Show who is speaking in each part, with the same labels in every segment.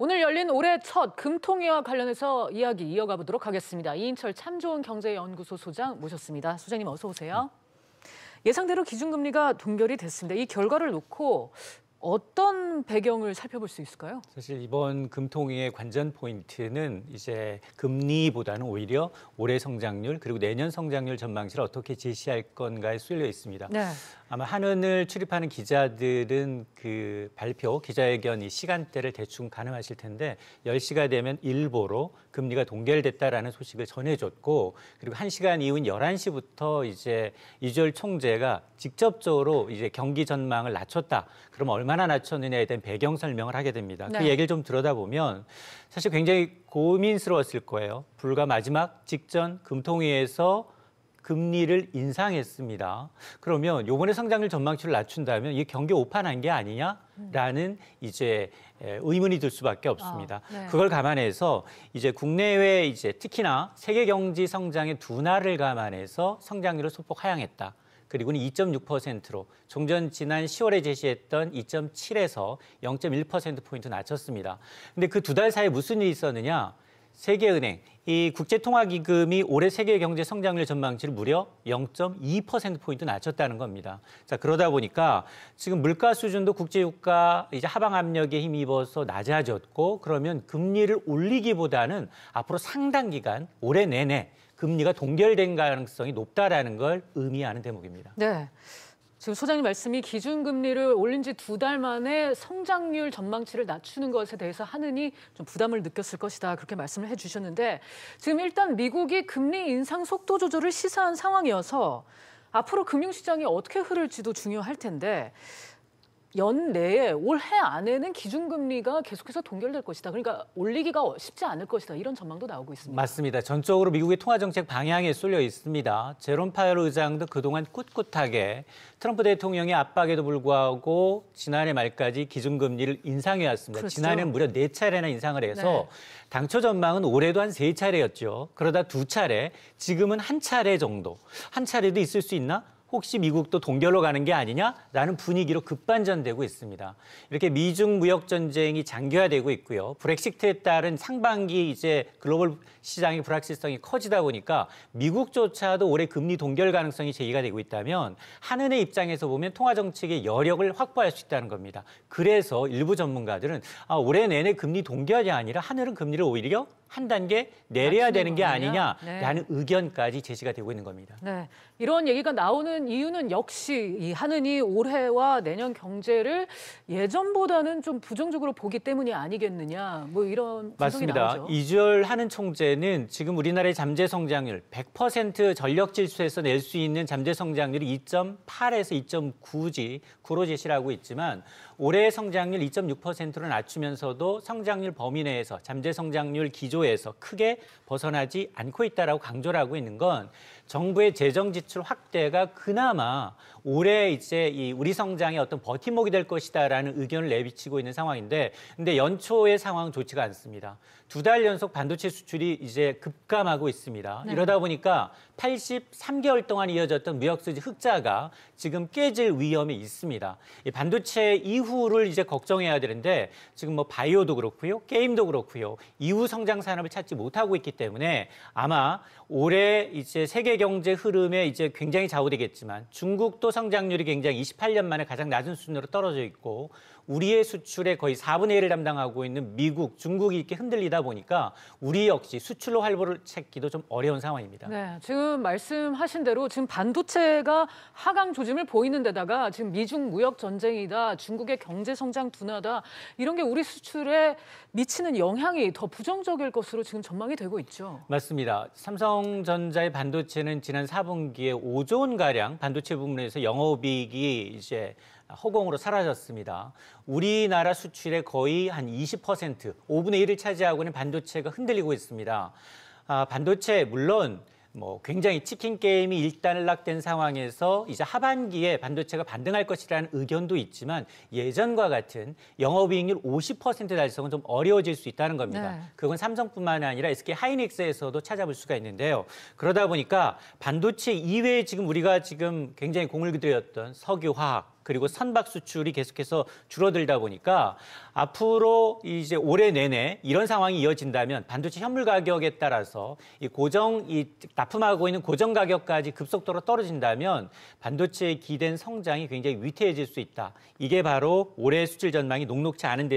Speaker 1: 오늘 열린 올해 첫 금통위와 관련해서 이야기 이어가 보도록 하겠습니다. 이인철 참좋은경제연구소 소장 모셨습니다. 소장님 어서 오세요. 예상대로 기준금리가 동결이 됐습니다. 이 결과를 놓고 어떤 배경을 살펴볼 수 있을까요?
Speaker 2: 사실 이번 금통위의 관전 포인트는 이제 금리보다는 오히려 올해 성장률 그리고 내년 성장률 전망치를 어떻게 제시할 건가에 쏠려 있습니다.
Speaker 1: 네.
Speaker 2: 아마 한은을 출입하는 기자들은 그 발표, 기자회견 이 시간대를 대충 가늠하실 텐데 10시가 되면 일보로 금리가 동결됐다라는 소식을 전해줬고 그리고 1시간 이후인 11시부터 이제 이주열 총재가 직접적으로 이제 경기 전망을 낮췄다. 그럼 얼마나 낮췄느냐에 대한 배경 설명을 하게 됩니다.
Speaker 1: 네.
Speaker 2: 그 얘기를 좀 들여다보면 사실 굉장히 고민스러웠을 거예요. 불과 마지막 직전 금통위에서 금리를 인상했습니다. 그러면 요번에 성장률 전망치를 낮춘다면 이게 경기 오판한 게 아니냐라는 이제 의문이 들 수밖에 없습니다.
Speaker 1: 네.
Speaker 2: 그걸 감안해서 이제 국내외 이제 특히나 세계 경제 성장의 둔화를 감안해서 성장률을 소폭 하향했다. 그리고는 2.6%로 종전 지난 10월에 제시했던 2.7에서 0.1%포인트 낮췄습니다. 근데 그 두 달 사이에 무슨 일이 있었느냐? 세계은행, 이 국제통화기금이 올해 세계 경제 성장률 전망치를 무려 0.2%포인트 낮췄다는 겁니다. 자, 그러다 보니까 지금 물가 수준도 국제유가 이제 하방 압력에 힘입어서 낮아졌고 그러면 금리를 올리기보다는 앞으로 상당 기간 올해 내내 금리가 동결된 가능성이 높다라는 걸 의미하는 대목입니다.
Speaker 1: 네. 지금 소장님 말씀이 기준금리를 올린 지 2달 만에 성장률 전망치를 낮추는 것에 대해서 한은이 좀 부담을 느꼈을 것이다. 그렇게 말씀을 해주셨는데 지금 일단 미국이 금리 인상 속도 조절을 시사한 상황이어서 앞으로 금융시장이 어떻게 흐를지도 중요할 텐데 연내에 올해 안에는 기준금리가 계속해서 동결될 것이다. 그러니까 올리기가 쉽지 않을 것이다. 이런 전망도 나오고 있습니다. 맞습니다.
Speaker 2: 전적으로 미국의 통화정책 방향에 쏠려 있습니다. 제롬 파웰 의장도 그동안 꿋꿋하게 트럼프 대통령의 압박에도 불구하고 지난해 말까지 기준금리를 인상해왔습니다.
Speaker 1: 그렇죠.
Speaker 2: 지난해는 무려 4차례나 인상을 해서
Speaker 1: 네.
Speaker 2: 당초 전망은 올해도 한 3차례였죠. 그러다 2차례, 지금은 1차례 정도. 1차례도 있을 수 있나? 혹시 미국도 동결로 가는 게 아니냐라는 분위기로 급반전되고 있습니다. 이렇게 미중 무역 전쟁이 장기화되고 있고요. 브렉시트에 따른 상반기 이제 글로벌 시장의 불확실성이 커지다 보니까 미국조차도 올해 금리 동결 가능성이 제기가 되고 있다면 한은의 입장에서 보면 통화 정책의 여력을 확보할 수 있다는 겁니다. 그래서 일부 전문가들은 올해 내내 금리 동결이 아니라 한은은 금리를 오히려 한 단계 내려야 되는 게 아니냐라는 의견까지 제시가 되고 있는 겁니다.
Speaker 1: 네, 이런 얘기가 나오는 이유는 역시 이 한은이 올해와 내년 경제를 예전보다는 좀 부정적으로 보기 때문이 아니겠느냐, 뭐 이런 분석이
Speaker 2: 맞습니다.
Speaker 1: 나오죠.
Speaker 2: 이주열 한은 총재는 지금 우리나라의 잠재 성장률 100% 전력 질서에서 낼 수 있는 잠재 성장률이 2.8에서 2.9로 제시를 하고 있지만 올해 성장률 2.6%로 낮추면서도 성장률 범위 내에서 잠재 성장률 기조에서 크게 벗어나지 않고 있다라고 강조를 하고 있는 건 정부의 재정 지출 확대가 그나마 올해 이제 이 우리 성장의 어떤 버팀목이 될 것이다라는 의견을 내비치고 있는 상황인데, 근데 연초의 상황은 좋지가 않습니다. 2달 연속 반도체 수출이 이제 급감하고 있습니다.
Speaker 1: 네.
Speaker 2: 이러다 보니까 83개월 동안 이어졌던 무역수지 흑자가 지금 깨질 위험이 있습니다. 이 반도체 이후를 이제 걱정해야 되는데 지금 뭐 바이오도 그렇고요, 게임도 그렇고요, 이후 성장 산업을 찾지 못하고 있기 때문에 아마 올해 이제 세계 경제 흐름에 이제 굉장히 좌우되겠지만 중국도 성장률이 굉장히 28년 만에 가장 낮은 수준으로 떨어져 있고 우리의 수출의 거의 4분의 1을 담당하고 있는 미국, 중국이 이렇게 흔들리다 보니까 우리 역시 수출로 활보를 찾기도 좀 어려운 상황입니다.
Speaker 1: 네, 지금 말씀하신 대로 지금 반도체가 하강 조짐을 보이는 데다가 지금 미중 무역 전쟁이다, 중국의 경제 성장 둔화다, 이런 게 우리 수출에 미치는 영향이 더 부정적일 것으로 지금 전망이 되고 있죠.
Speaker 2: 맞습니다. 삼성전자의 반도체는 지난 4분기에 5조 원가량 반도체 부문에서 영업이익이 이제 허공으로 사라졌습니다. 우리나라 수출의 거의 한 20%, 5분의 1을 차지하고 있는 반도체가 흔들리고 있습니다. 반도체 물론 뭐 굉장히 치킨 게임이 일단락된 상황에서 이제 하반기에 반도체가 반등할 것이라는 의견도 있지만 예전과 같은 영업이익률 50% 달성은 좀 어려워질 수 있다는 겁니다.
Speaker 1: 네.
Speaker 2: 그건 삼성뿐만 아니라 SK 하이닉스에서도 찾아볼 수가 있는데요. 그러다 보니까 반도체 이외에 지금 우리가 지금 굉장히 공을 들였던 석유, 화학, 그리고 선박 수출이 계속해서 줄어들다 보니까 앞으로 이제 올해 내내 이런 상황이 이어진다면 반도체 현물 가격에 따라서 이 납품하고 있는 고정 가격까지 급속도로 떨어진다면 반도체에 기댄 성장이 굉장히 위태해질 수 있다. 이게 바로 올해 수출 전망이 녹록치 않은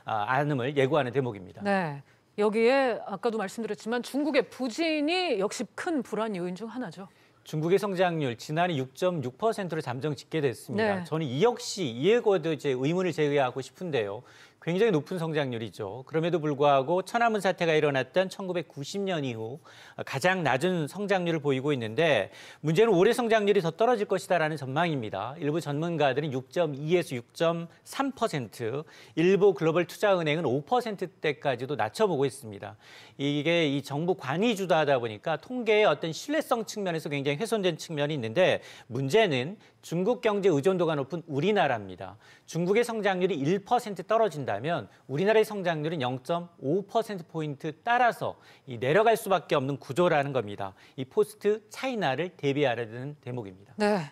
Speaker 2: 않음을 예고하는 대목입니다.
Speaker 1: 네. 여기에 아까도 말씀드렸지만 중국의 부진이 역시 큰 불안 요인 중 하나죠.
Speaker 2: 중국의 성장률 지난해 6.6%로 잠정 집계됐습니다.
Speaker 1: 네.
Speaker 2: 저는 이 역시 이 예고도 이제 의문을 제기하고 싶은데요. 굉장히 높은 성장률이죠. 그럼에도 불구하고 천안문 사태가 일어났던 1990년 이후 가장 낮은 성장률을 보이고 있는데 문제는 올해 성장률이 더 떨어질 것이다라는 전망입니다. 일부 전문가들은 6.2에서 6.3%, 일부 글로벌 투자은행은 5%대까지도 낮춰보고 있습니다. 이게 이 정부 관이 주도하다 보니까 통계의 어떤 신뢰성 측면에서 굉장히 훼손된 측면이 있는데 문제는 중국 경제 의존도가 높은 우리나라입니다. 중국의 성장률이 1% 떨어진다면 우리나라의 성장률은 0.5%포인트 따라서 내려갈 수밖에 없는 구조라는 겁니다. 이 포스트 차이나를 대비하려는 대목입니다.
Speaker 1: 네.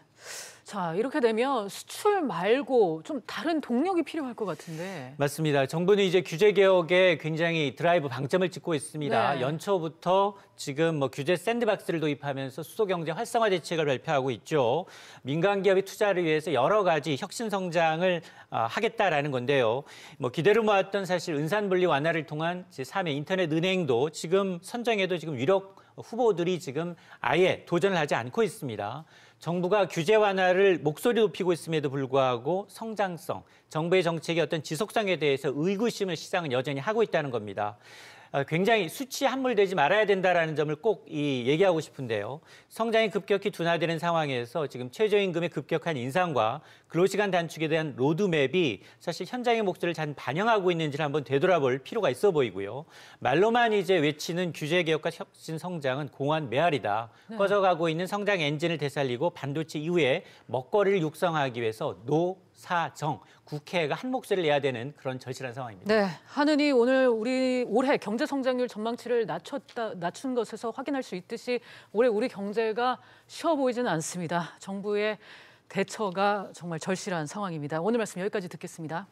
Speaker 1: 자, 이렇게 되면 수출 말고 좀 다른 동력이 필요할 것 같은데.
Speaker 2: 맞습니다. 정부는 이제 규제 개혁에 굉장히 드라이브 방점을 찍고 있습니다.
Speaker 1: 네.
Speaker 2: 연초부터 지금 규제 샌드박스를 도입하면서 수소경제 활성화 대책을 발표하고 있죠. 민간 기업의 투자를 위해서 여러 가지 혁신 성장을 하겠다라는 건데요. 기대를 모았던 사실 은산분리 완화를 통한 제3의 인터넷 은행도 지금 선정에도 지금 유력 후보들이 지금 아예 도전을 하지 않고 있습니다. 정부가 규제 완화를 목소리 높이고 있음에도 불구하고 성장성, 정부의 정책의 어떤 지속성에 대해서 의구심을 시장은 여전히 하고 있다는 겁니다. 굉장히 수치에 함몰되지 말아야 된다는 점을 꼭 얘기하고 싶은데요. 성장이 급격히 둔화되는 상황에서 지금 최저임금의 급격한 인상과 근로시간 단축에 대한 로드맵이 사실 현장의 목소리를 잘 반영하고 있는지를 한번 되돌아볼 필요가 있어 보이고요. 말로만 이제 외치는 규제 개혁과 혁신 성장은 공허한 메아리다.
Speaker 1: 네. 꺼져가고
Speaker 2: 있는 성장 엔진을 되살리고 반도체 이후에 먹거리를 육성하기 위해서 노사정, 국회가 한 목소리를 내야 되는 그런 절실한 상황입니다.
Speaker 1: 네, 하느니 오늘 우리 올해 경제 성장률 전망치를 낮춘 것에서 확인할 수 있듯이 올해 우리 경제가 쉬워 보이지는 않습니다. 정부의 대처가 정말 절실한 상황입니다. 오늘 말씀 여기까지 듣겠습니다.